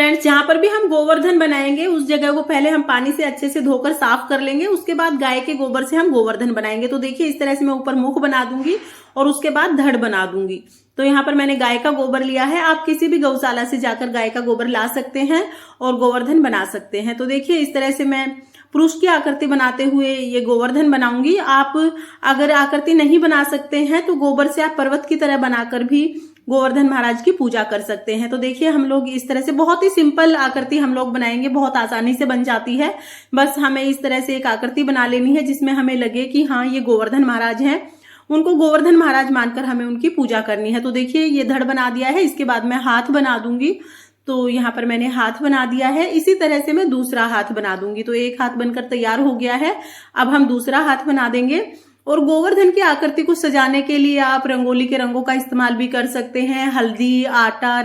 Friends, जहां पर भी हम गोवर्धन बनाएंगे उस जगह को पहले हम पानी से अच्छे से धोकर साफ कर लेंगे। उसके बाद गाय के गोबर से हम गोवर्धन बनाएंगे। तो देखिए इस तरह से मैं ऊपर मुख बना दूंगी और उसके बाद धड़ बना दूंगी। तो यहाँ पर मैंने गाय का गोबर लिया है। आप किसी भी गौशाला से जाकर गाय का गोबर ला सकते हैं और गोवर्धन बना सकते हैं। तो देखिए इस तरह से मैं पुरुष की आकृति बनाते हुए ये गोवर्धन बनाऊंगी। आप अगर आकृति नहीं बना सकते हैं तो गोबर से आप पर्वत की तरह बनाकर भी गोवर्धन महाराज की पूजा कर सकते हैं। तो देखिए हम लोग इस तरह से बहुत ही सिंपल आकृति हम लोग बनाएंगे, बहुत आसानी से बन जाती है। बस हमें इस तरह से एक आकृति बना लेनी है जिसमें हमें लगे कि हाँ ये गोवर्धन महाराज हैं, उनको गोवर्धन महाराज मानकर हमें उनकी पूजा करनी है। तो देखिए ये धड़ बना दिया है। इसके बाद मैं हाथ बना दूंगी। तो यहाँ पर मैंने हाथ बना दिया है। इसी तरह से मैं दूसरा हाथ बना दूंगी। तो एक हाथ बनकर तैयार हो गया है। अब हम दूसरा हाथ बना देंगे। और गोवर्धन की आकृति को सजाने के लिए आप रंगोली के रंगों का इस्तेमाल भी कर सकते हैं। हल्दी, आटा,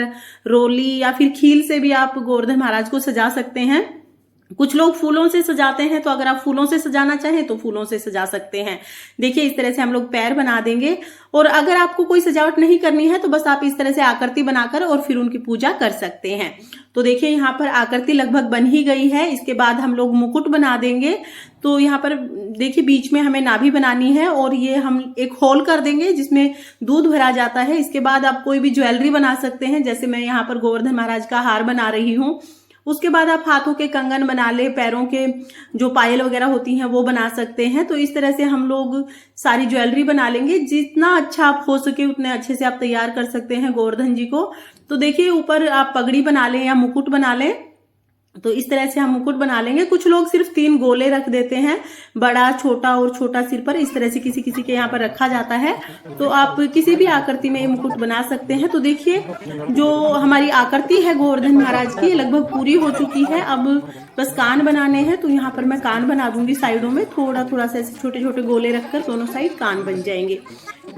रोली या फिर खील से भी आप गोवर्धन महाराज को सजा सकते हैं। कुछ लोग फूलों से सजाते हैं, तो अगर आप फूलों से सजाना चाहें तो फूलों से सजा सकते हैं। देखिए इस तरह से हम लोग पैर बना देंगे। और अगर आपको कोई सजावट नहीं करनी है तो बस आप इस तरह से आकृति बनाकर और फिर उनकी पूजा कर सकते हैं। तो देखिए यहाँ पर आकृति लगभग बन ही गई है। इसके बाद हम लोग मुकुट बना देंगे। तो यहाँ पर देखिए बीच में हमें नाभि बनानी है और ये हम एक होल कर देंगे जिसमें दूध भरा जाता है। इसके बाद आप कोई भी ज्वेलरी बना सकते हैं, जैसे मैं यहाँ पर गोवर्धन महाराज का हार बना रही हूँ। उसके बाद आप हाथों के कंगन बना ले, पैरों के जो पायल वगैरह होती हैं वो बना सकते हैं। तो इस तरह से हम लोग सारी ज्वेलरी बना लेंगे। जितना अच्छा आप हो सके उतने अच्छे से आप तैयार कर सकते हैं गोवर्धन जी को। तो देखिए ऊपर आप पगड़ी बना लें या मुकुट बना लें। तो इस तरह से हम मुकुट बना लेंगे। कुछ लोग सिर्फ 3 गोले रख देते हैं, बड़ा, छोटा और छोटा सिर पर। इस तरह से किसी किसी के यहाँ पर रखा जाता है। तो आप किसी भी आकृति में ये मुकुट बना सकते हैं। तो देखिए जो हमारी आकृति है गोवर्धन महाराज की लगभग पूरी हो चुकी है। अब बस कान बनाने हैं। तो यहाँ पर मैं कान बना दूंगी साइडों में, थोड़ा थोड़ा सा ऐसे छोटे छोटे गोले रखकर दोनों साइड कान बन जाएंगे।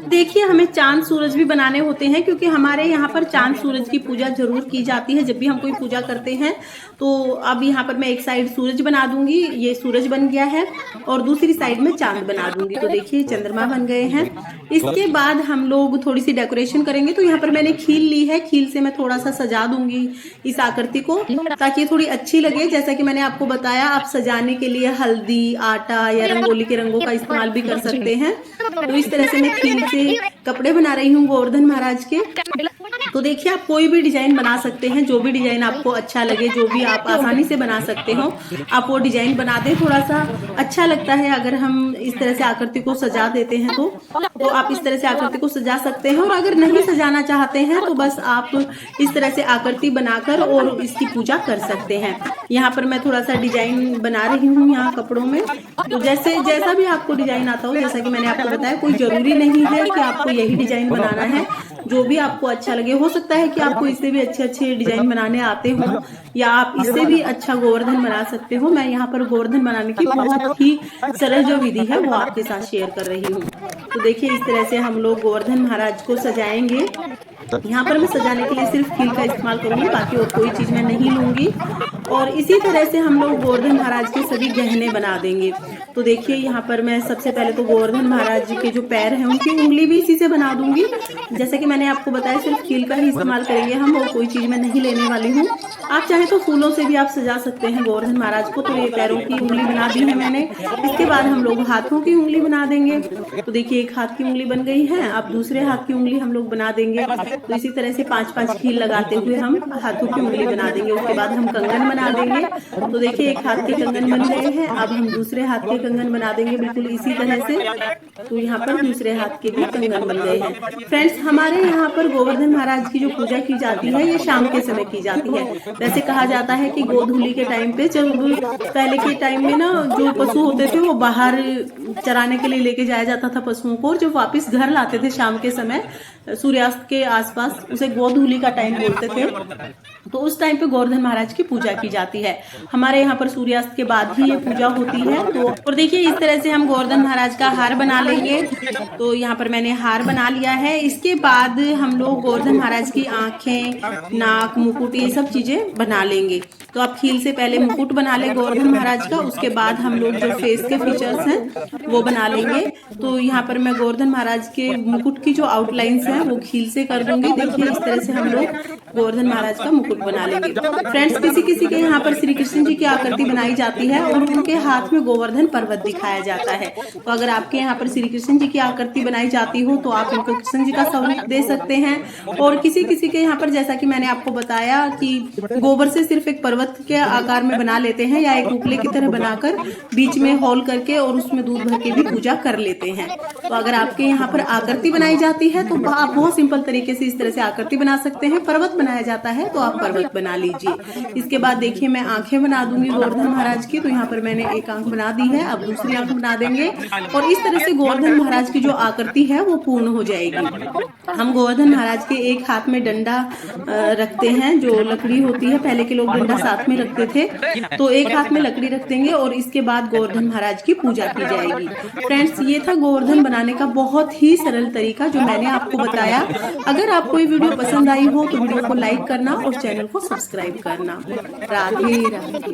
देखिए हमें चांद सूरज भी बनाने होते हैं, क्योंकि हमारे यहाँ पर चांद सूरज की पूजा जरूर की जाती है जब भी हम कोई पूजा करते हैं। तो अब यहाँ पर मैं एक साइड सूरज बना दूंगी। ये सूरज बन गया है और दूसरी साइड में चांद बना दूंगी। तो देखिए चंद्रमा बन गए हैं। इसके बाद हम लोग थोड़ी सी डेकोरेशन करेंगे। तो यहाँ पर मैंने खील ली है। खील से मैं थोड़ा सा सजा दूंगी इस आकृति को, ताकि ये थोड़ी अच्छी लगे। जैसा कि मैंने आपको बताया, आप सजाने के लिए हल्दी, आटा या रंगोली के रंगों का इस्तेमाल भी कर सकते हैं। तो इस तरह से मैं खील से कपड़े बना रही हूँ गोवर्धन महाराज के। तो देखिए आप कोई भी डिजाइन बना सकते हैं, जो भी डिजाइन आपको अच्छा लगे, जो भी आप आसानी से बना सकते हो, आप वो डिजाइन बना दें। थोड़ा सा अच्छा लगता है अगर हम इस तरह से आकृति को सजा देते हैं। तो आप इस तरह से आकृति को सजा सकते हैं। और अगर नहीं सजाना चाहते हैं तो बस आप इस तरह से आकृति बनाकर और इसकी पूजा कर सकते हैं। यहाँ पर मैं थोड़ा सा डिजाइन बना रही हूँ यहाँ कपड़ों में। तो जैसा भी आपको डिजाइन आता हो, जैसा कि मैंने आपको बताया, कोई जरूरी नहीं है कि आपको यही डिजाइन बनाना है। जो भी आपको अच्छा लगे, हो सकता है कि आपको इससे भी अच्छे अच्छे डिजाइन बनाने आते हो या आप इससे भी अच्छा गोवर्धन बना सकते हो। मैं यहाँ पर गोवर्धन बनाने की बहुत ही सरल जो विधि है वो आपके साथ शेयर कर रही हूँ। तो देखिए इस तरह से हम लोग गोवर्धन महाराज को सजाएंगे। यहाँ पर मैं सजाने के लिए सिर्फ खील का इस्तेमाल करूंगी, बाकी और कोई चीज मैं नहीं लूंगी। और इसी तरह से हम लोग गोवर्धन महाराज के सभी गहने बना देंगे। तो देखिए यहाँ पर मैं सबसे पहले तो गोवर्धन महाराज जी के जो पैर हैं उनकी उंगली भी इसी से बना दूंगी। जैसे कि मैंने आपको बताया, सिर्फ खील का ही इस्तेमाल करेंगे हम, और कोई चीज मैं नहीं लेने वाली हूँ। आप चाहे तो फूलों से भी आप सजा सकते हैं गोवर्धन महाराज को। तो ये पैरों की उंगली बना दी है मैंने। इसके बाद हम लोग हाथों की उंगली बना देंगे। तो देखिए एक हाथ की उंगली बन गई है। अब दूसरे हाथ की उंगली हम लोग बना देंगे। तो इसी तरह से 5-5 खील लगाते हुए हम हाथों की उंगली बना देंगे। उसके बाद हम कंगन बना देंगे। तो देखिए एक हाथ के कंगन बन गए हैं। अब हम दूसरे हाथ के कंगन बना देंगे बिल्कुल इसी तरह से। तो यहाँ पर दूसरे हाथ के भी कंगन बन गए हैं। फ्रेंड्स, हमारे यहाँ पर गोवर्धन महाराज की जो पूजा की जाती है ये शाम के समय की जाती है। वैसे कहा जाता है कि गोधूली के टाइम पे, जब पहले के टाइम में ना जो पशु होते थे वो बाहर चराने के लिए लेके जाया जाता था पशुओं को, और जब वापस घर लाते थे शाम के समय सूर्यास्त के आसपास, उसे गोधूली का टाइम बोलते थे। तो उस टाइम पे गोवर्धन महाराज की पूजा की जाती है। हमारे यहाँ पर सूर्यास्त के बाद ही ये पूजा होती है। तो और देखिए इस तरह से हम गोवर्धन महाराज का हार बना लेंगे। तो यहाँ पर मैंने हार बना लिया है। इसके बाद हम लोग गोवर्धन महाराज की आंखें, नाक, मुकुट, ये सब चीजें बना लेंगे। तो आप खील से पहले मुकुट बना ले गोवर्धन महाराज का, उसके बाद हम लोग जो फेस के फीचर्स हैं वो बना लेंगे। तो यहाँ पर मैं गोवर्धन महाराज के मुकुट की जो आउटलाइंस हैं वो खील से कर दूंगी। देखिए इस तरह से हम लोग गोवर्धन महाराज का मुकुट बना लेंगे। फ्रेंड्स, किसी किसी के यहाँ पर श्री कृष्ण जी की आकृति बनाई जाती है और उनके हाथ में गोवर्धन पर्वत दिखाया जाता है। तो अगर आपके यहाँ पर श्री कृष्ण जी की आकृति बनाई जाती हो तो आप इनको कृष्ण जी का स्वरूप दे सकते हैं। और किसी किसी के यहाँ पर, जैसा कि मैंने आपको बताया कि गोबर से सिर्फ एक पर्वत के आकार में बना लेते हैं या एक उपले की तरह बनाकर बीच में होल करके और उसमें दूध भर के भी पूजा कर लेते हैं। तो अगर आपके यहाँ पर आकृति बनाई जाती है तो आप बहुत सिंपल तरीके से इस तरह से आकृति बना सकते हैं। पर्वत बनाया जाता है तो आप पर्वत बना लीजिए। इसके बाद देखिए मैं आंखें बना दूंगी गोवर्धन महाराज की। तो यहाँ पर मैंने एक आंख बना दी है, अब दूसरी आंख बना देंगे और इस तरह से गोवर्धन महाराज की जो आकृति है वो पूर्ण हो जाएगी। हम गोवर्धन महाराज के एक हाथ में डंडा रखते हैं, जो लकड़ी होती है, पहले के लोग डंडा साथ में रखते थे, तो एक हाथ में लकड़ी रख देंगे और इसके बाद गोवर्धन महाराज की पूजा की जाएगी। फ्रेंड्स, ये था गोवर्धन बनाने का बहुत ही सरल तरीका जो मैंने आपको बताया। अगर आपको ये वीडियो पसंद आई हो तो वीडियो को लाइक करना और चैनल को सब्सक्राइब करना। राधे राधे।